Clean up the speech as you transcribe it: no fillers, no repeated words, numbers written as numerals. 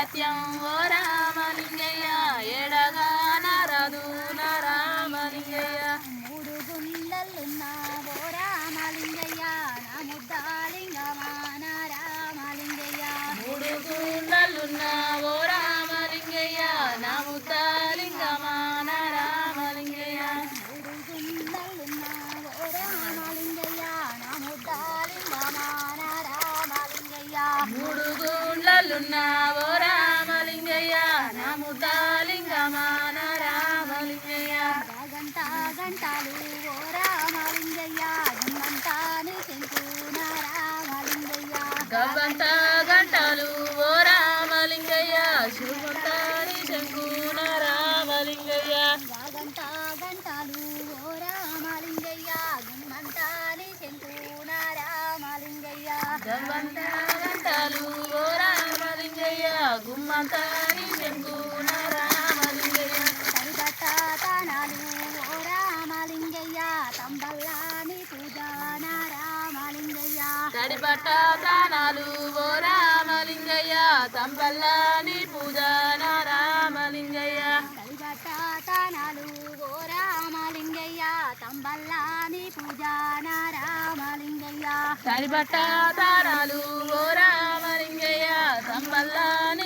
సత్యం ఓ రామలింగయ్య ఎడగాన రదు నా రామలింగయ్య మూడు గుండెలున్న ఓ రామలింగయ్య నా ముద్దాలింగమా నా రామలింగయ్య మూడు గుండలున్న ఓ రామలింగయ్య నా ముద్దాలింగమా నా రామలింగయ్య మూడు గుండెలున్న ఓ రామలింగయ్య నా ముద్దాలింగమా నా రామలింగయ్య మూడు గుండలున్న ఓ రామలింగయ్య నా ముద్దాలింగమా నా రామలింగయ్య గంట గంటలు ఓ రామలింగయ్య గుమ్మంతాని శంకు నా రామలింగయ్య గవ్వంత గంటలు ఓ రామలింగయ్య శుభంతాని శంకు నా రామలింగయ్య గంట గంటలు ఓ రామలింగయ్య గుమ్మంతాని శంకు నా రామలింగయ్య గవ్వంత గంటలు ఓ రామలింగయ్య గుమ్మంతాని శంకు నా రామలింగయ్య సరిగట్ట తానాలు ఓ రామలింగయ్య తంబల్లాని పూజ నా రామలింగయ్య తడిపట్ట దానాలు ఓ రామలింగయ్య తంపల్లాని పూజ నా రామలింగయ్య సరిగట్ట తానాలు ఓ రామలింగయ్య తంబల్లాని పూజ నా రామలింగయ్య తడిపట్ట దానాలు ఓ రామలింగయ్య తంపల్లాని